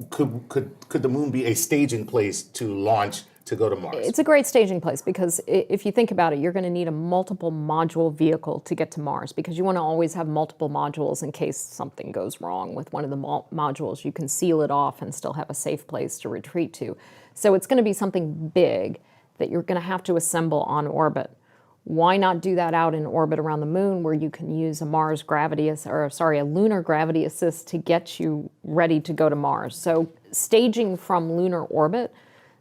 could the moon be a staging place to launch to go to Mars? It's a great staging place because if you think about it, you're going to need a multiple module vehicle to get to Mars because you want to always have multiple modules in case something goes wrong with one of the modules. You can seal it off and still have a safe place to retreat to. So it's going to be something big that you're going to have to assemble on orbit. Why not do that out in orbit around the moon where you can use a lunar gravity assist to get you ready to go to Mars? So staging from lunar orbit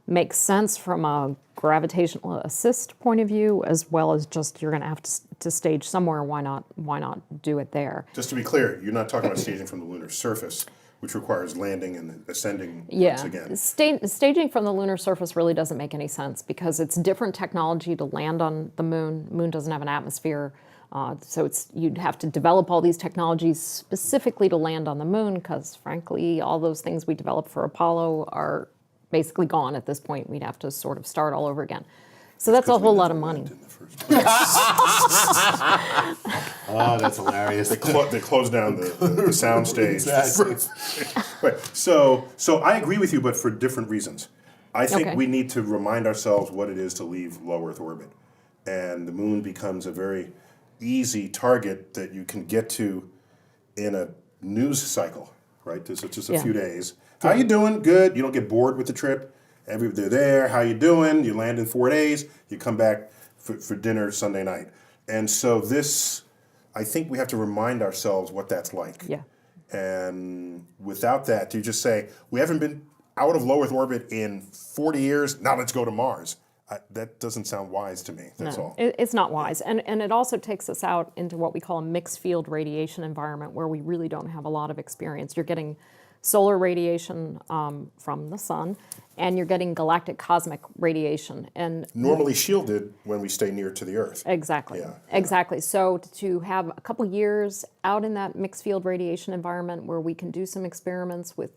makes sense from a gravitational assist point of view, as well as just you're going to have to stage somewhere. Why not do it there? Just to be clear, you're not talking about staging from the lunar surface, which requires landing and ascending once again. Staging from the lunar surface really doesn't make any sense because it's different technology to land on the moon. The moon doesn't have an atmosphere. So you'd have to develop all these technologies specifically to land on the moon because, frankly, all those things we developed for Apollo are basically gone at this point. We'd have to sort of start all over again. So that's a whole lot of money. Oh, that's hilarious. They closed down the sound stage. Exactly. Right. So I agree with you, but for different reasons. I think Okay. we need to remind ourselves what it is to leave low Earth orbit. And the moon becomes a very easy target that you can get to in a news cycle, right? It's just a few days. How you doing? Good. You don't get bored with the trip. They're there. How you doing? You land in 4 days. You come back for dinner Sunday night. And so I think we have to remind ourselves what that's like. Yeah. And without that, you just say, we haven't been out of low Earth orbit in 40 years. Now let's go to Mars. That doesn't sound wise to me. That's all. It's not wise. And it also takes us out into what we call a mixed field radiation environment where we really don't have a lot of experience. You're getting solar radiation from the sun, and you're getting galactic cosmic radiation. And normally shielded when we stay near to the Earth. Exactly. Yeah. Exactly. So to have a couple years out in that mixed field radiation environment where we can do some experiments with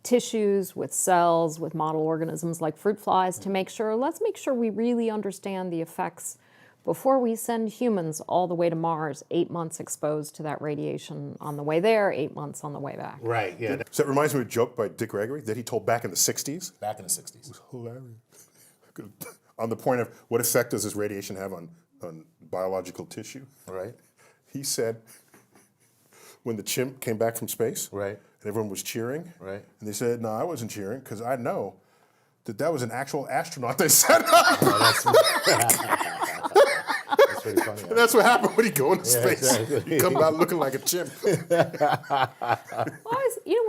tissues, with cells, with model organisms like fruit flies let's make sure we really understand the effects before we send humans all the way to Mars, 8 months exposed to that radiation on the way there, 8 months on the way back. Right, yeah. So that reminds me of a joke by Dick Gregory that he told back in the 60s. Back in the 60s. Hilarious. On the point of what effect does this radiation have on biological tissue? Right. He said when the chimp came back from space, Right. and everyone was cheering, Right. and they said, no, I wasn't cheering because I know that was an actual astronaut they set up. That's pretty funny. And that's what happened when you go into space. Exactly. You come out looking like a chimp. When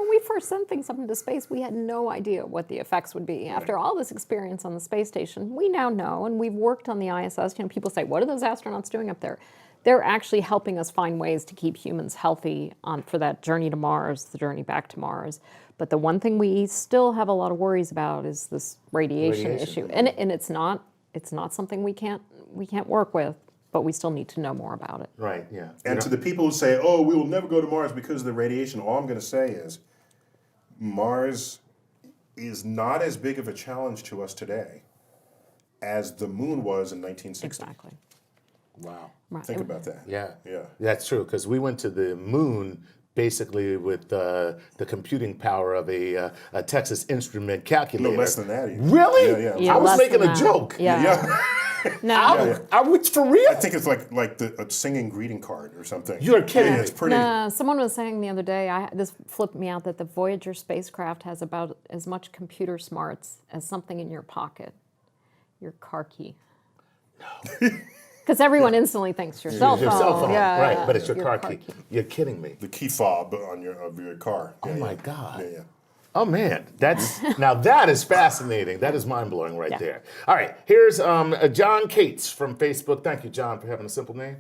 we first sent things up into space, we had no idea what the effects would be. After all this experience on the space station, we now know, and we've worked on the ISS. People say, what are those astronauts doing up there? They're actually helping us find ways to keep humans healthy for that journey to Mars, the journey back to Mars. But the one thing we still have a lot of worries about is this radiation issue. And it's not something we can't work with, but we still need to know more about it. Right, yeah. And to the people who say, oh, we will never go to Mars because of the radiation, all I'm going to say is Mars is not as big of a challenge to us today as the moon was in 1960. Exactly. Wow. Right. Think about that. Yeah. Yeah. That's true, because we went to the moon basically with the computing power of a Texas Instrument calculator. No less than that even. Really? Yeah. Yeah, I was less making than a that. joke. Yeah. No. I was for real? I think it's like a singing greeting card or something. You're kidding Yeah, me. it's pretty. No, someone was saying the other day, this flipped me out, that the Voyager spacecraft has about as much computer smarts as something in your pocket, your car key. No. Because everyone instantly thinks your cell phone. Your cell phone, Yeah, right? yeah, But it's your car key. You're kidding me. The key fob of your car. Oh my God. Yeah. Oh man, now that is fascinating. That is mind blowing right Yeah. there. All right, here's John Cates from Facebook. Thank you, John, for having a simple name.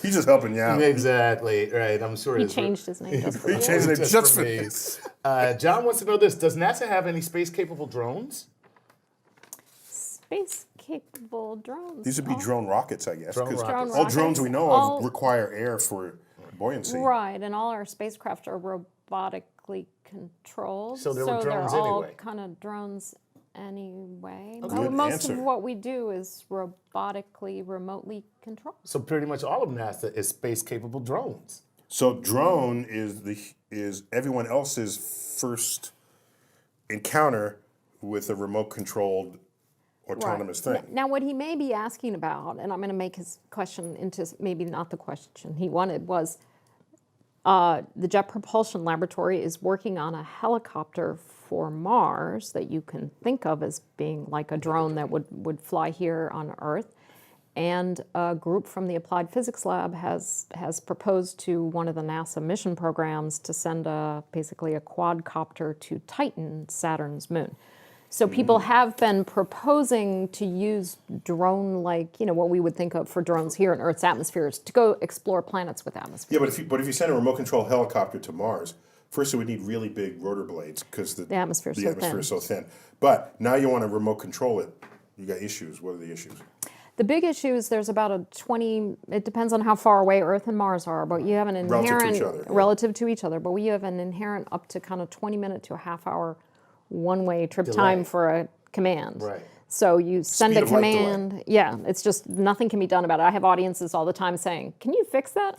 He's just helping you out. Exactly right. I'm sure He it's changed his name just for He you. changed it just for me. John wants to know this: does NASA have any space capable drones? space-capable drones. These would be drone rockets, I guess. Drone 'cause rockets. all drones we know All- of require air for buoyancy. Right, and all our spacecraft are robotically controlled. So there were drones they're all anyway. kind of drones anyway. Good Most answer. of what we do is robotically, remotely controlled. So pretty much all of NASA is space-capable drones. So drone is everyone else's first encounter with a remote-controlled autonomous thing. Now, what he may be asking about, and I'm going to make his question into maybe not the question he wanted, was the Jet Propulsion Laboratory is working on a helicopter for Mars that you can think of as being like a drone that would fly here on Earth. And a group from the Applied Physics Lab has proposed to one of the NASA mission programs to send basically a quadcopter to Titan, Saturn's moon. So people have been proposing to use drone-like, what we would think of for drones here in Earth's atmospheres, to go explore planets with atmospheres. Yeah, but if you send a remote-controlled helicopter to Mars, first it would need really big rotor blades because the atmosphere is so thin. But now you want to remote control it. You got issues. What are the issues? The big issue is there's about a 20, it depends on how far away Earth and Mars are, but you have an inherent, relative to each other, but we have an inherent up to kind of 20-minute to a half-hour one-way trip time for a command. Right. So you send Speed a of light command. delay. Yeah, it's just nothing can be done about it. I have audiences all the time saying, "Can you fix that?"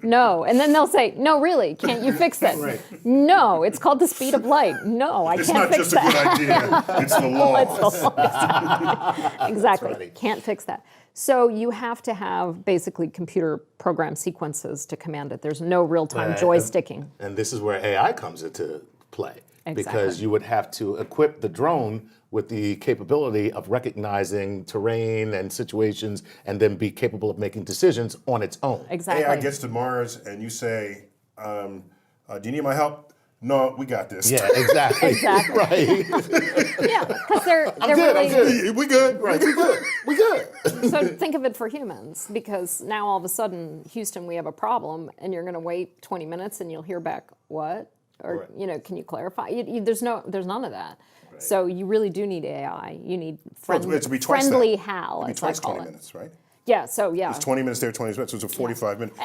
No, and then they'll say, "No, really, can't you fix that?" Right. No, it's called the speed of light. No, I can't fix that. It's not just a good idea. It's the law. It's the law. Exactly. Right. Can't fix that. So you have to have basically computer program sequences to command it. There's no real-time joysticking. And this is where AI comes into play. Exactly. Because you would have to equip the drone with the capability of recognizing terrain and situations and then be capable of making decisions on its own. Exactly. AI gets to Mars and you say, do you need my help? No, we got this. Yeah, exactly. Exactly. Right. Yeah, because they're I'm good, really. I'm good. We good. Right, we good. We good. So think of it for humans, because now all of a sudden, Houston, we have a problem, and you're going to wait 20 minutes, and you'll hear back, what? Or can you clarify? There's none of that. Right. So you really do need AI. You need friendly HAL, It'd be as I twice call 20 it. minutes, right? Yeah. So yeah. It's 20 minutes there, 20 minutes. So it's a 45 minute.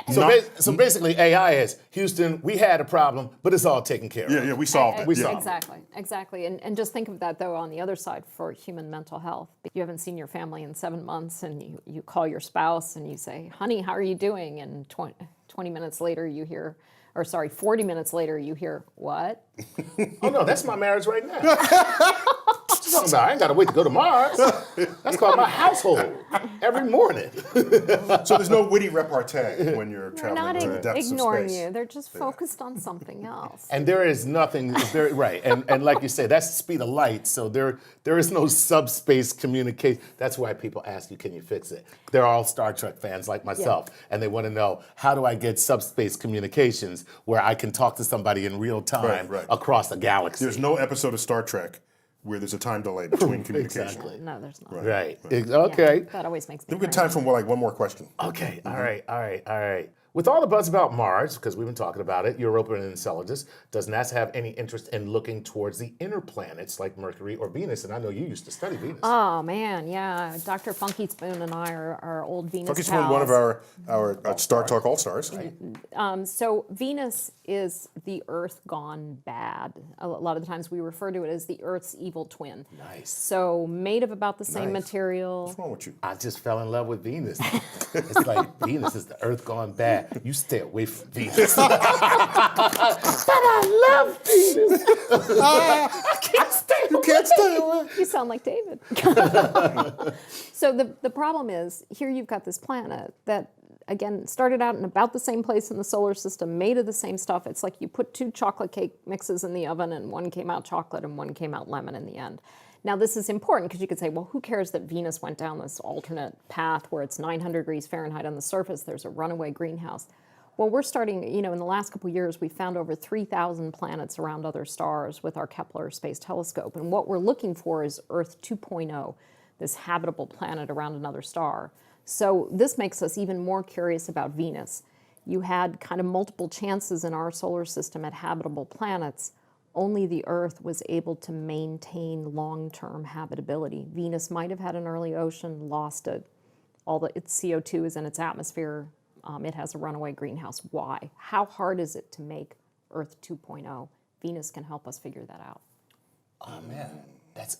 So basically, AI is Houston. We had a problem, but it's all taken care of. Yeah, we solved it. Exactly. And just think of that, though, on the other side for human mental health. You haven't seen your family in 7 months, and you call your spouse and you say, "Honey, how are you doing?" And 20 minutes later you hear, 40 minutes later you hear, "What?" Oh no, that's my marriage right now. What you talking about? I ain't got to wait to go to Mars. That's called my household every morning. So there's no witty repartee when you're They're traveling not to the depths of space. ignoring you. They're just focused on something else. And there is nothing very right. And like you say, that's the speed of light. So there is no subspace communication. That's why people ask you, can you fix it? They're all Star Trek fans like myself, and they want to know, how do I get subspace communications where I can talk to somebody in real time across a galaxy? There's no episode of Star Trek where there's a time delay between communication. Exactly. No, there's not. Right. Okay. Yeah, that always makes me We've got time for one more question. Okay. All right. With all the buzz about Mars, because we've been talking about it, Europa and Enceladus, does NASA have any interest in looking towards the inner planets like Mercury or Venus? And I know you used to study Venus. Oh man, yeah. Dr. Funky Spoon and I are old Venus Funky pals. Spoon, one of our Star Talk All-Stars. So Venus is the Earth gone bad. A lot of the times we refer to it as the Earth's evil twin. Nice. So made of about the same material. What's wrong with you? I just fell in love with Venus. It's like Venus is the Earth gone bad. You stay away from Venus. But I love Venus. I can't stay away. You can't stay away. You sound like David. So the problem is, here you've got this planet that, again, started out in about the same place in the solar system, made of the same stuff. It's like you put 2 chocolate cake mixes in the oven, and one came out chocolate and one came out lemon in the end. Now, this is important because you could say, well, who cares that Venus went down this alternate path where it's 900 degrees Fahrenheit on the surface, there's a runaway greenhouse. Well, we're starting, in the last couple of years, we found over 3,000 planets around other stars with our Kepler Space Telescope. And what we're looking for is Earth 2.0, this habitable planet around another star. So this makes us even more curious about Venus. You had kind of multiple chances in our solar system at habitable planets. only the Earth was able to maintain long-term habitability. Venus might have had an early ocean, lost it. Its CO2 is in its atmosphere. It has a runaway greenhouse. Why? How hard is it to make Earth 2.0? Venus can help us figure that out. Oh man, that's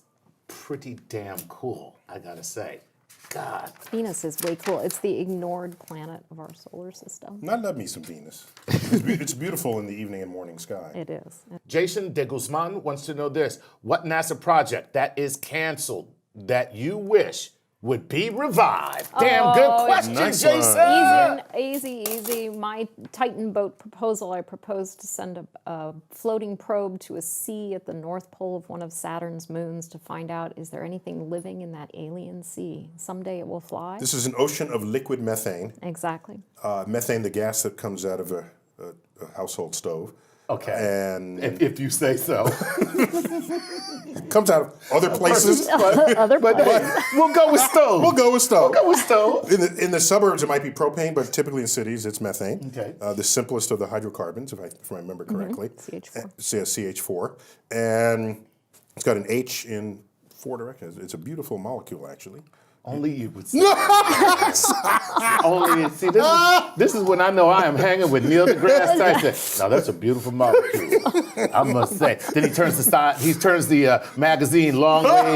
pretty damn cool, I gotta say. God. Venus is way cool. It's the ignored planet of our solar system. I love me some Venus. It's beautiful in the evening and morning sky. It is. Jason de Guzman wants to know this. What NASA project that is canceled that you wish would be revived? Damn good question, nice Jason. Easy. My Titan boat proposal, I proposed to send a floating probe to a sea at the North Pole of one of Saturn's moons to find out, is there anything living in that alien sea? Someday it will fly. This is an ocean of liquid methane. Exactly. Methane, the gas that comes out of a household stove. Okay. And if you say so. comes out of other places. Other places. We'll go with stove. We'll go with stove. Go with stove. In the suburbs, it might be propane, but typically in cities, it's methane. Okay. The simplest of the hydrocarbons, if I remember correctly. CH4. Mm-hmm. CH4. And it's got an H in 4 directions. It's a beautiful molecule, actually. Only you would say. Only see this is when I know I am hanging with Neil deGrasse Tyson. Now that's a beautiful molecule, I must say. Then he turns the magazine long ways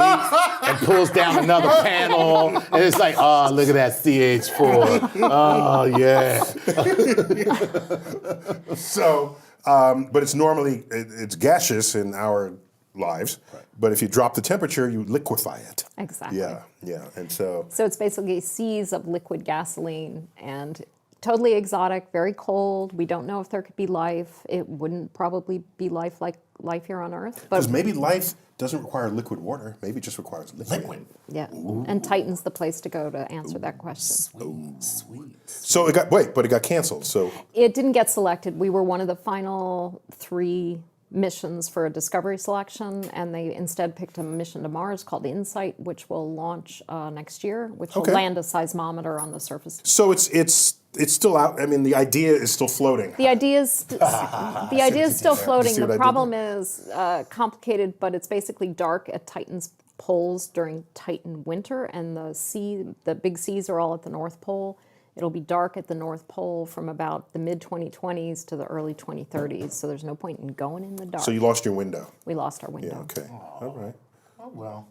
and pulls down another panel, and it's like, oh, look at that CH4. Oh yeah. So, but it's normally, it's gaseous in our lives, but if you drop the temperature, you liquefy it. Exactly. Yeah, and so it's basically seas of liquid gasoline and totally exotic, very cold. We don't know if there could be life. It wouldn't probably be life like life here on Earth. But because maybe life doesn't require liquid water. Maybe it just requires liquid. yeah, and Titan's the place to go to answer that question. Sweet. So it got canceled. So It didn't get selected. We were one of the final 3 missions for a discovery selection, and they instead picked a mission to Mars called InSight, which will launch next year, which will land a seismometer on the surface. So it's still out. I mean, the idea is still floating. The idea is still floating. See what I The did problem is complicated, but it's basically dark at Titan's poles during Titan winter, and the big seas are all at the North Pole. It'll be dark at the North Pole from about the mid-2020s to the early 2030s, so there's no point in going in the dark. So you lost your window. We lost our window. Yeah. Okay. All right. Oh well.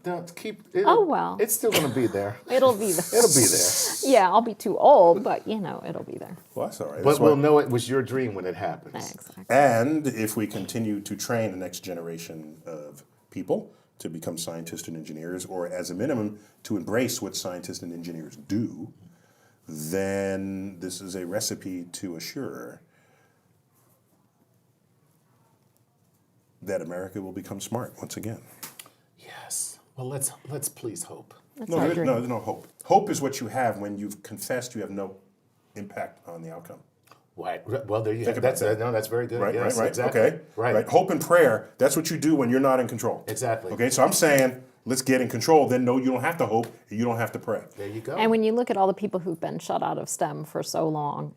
Don't keep. It, Oh, well. It's still gonna be there. It'll be there. It'll be there. Yeah, I'll be too old, but it'll be there. Well, that's all right. But That's we'll why- know it was your dream when it happens. Exactly. And if we continue to train the next generation of people to become scientists and engineers, or as a minimum, to embrace what scientists and engineers do, then this is a recipe to assure that America will become smart once again. Yes. Well, let's please hope. That's No, our there's dream. no hope. Hope is what you have when you've confessed you have no impact on the outcome. Right. Well, there you go. about That's that. no, that's very good. Right, Yes, right. Exactly. Okay. Right. Hope and prayer, that's what you do when you're not in control. Exactly. Okay, so I'm saying let's get in control. Then no, you don't have to hope. You don't have to pray. There you go. And when you look at all the people who've been shut out of STEM for so long,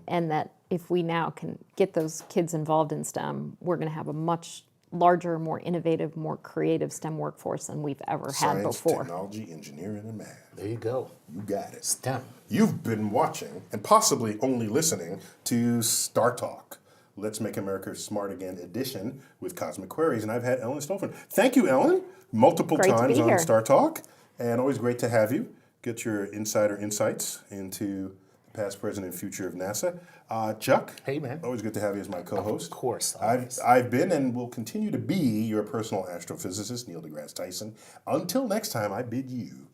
and that if we now can get those kids involved in STEM, we're going to have a much larger, more innovative, more creative STEM workforce than we've ever had Science, before. technology, engineering, and math. There you go. You got it. STEM. You've been watching and possibly only listening to Star Talk. Let's Make America Smart Again edition with Cosmic Queries. And I've had Ellen Stolfen. Thank you, Ellen, multiple Great to times be on here. Star Talk. And always great to have you. Get your insider insights into the past, present, and future of NASA. Chuck. Hey, man. Always good to have you as my co-host. Of course. I've been and will continue to be your personal astrophysicist, Neil deGrasse Tyson. Until next time, I bid you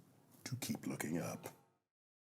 to keep looking up.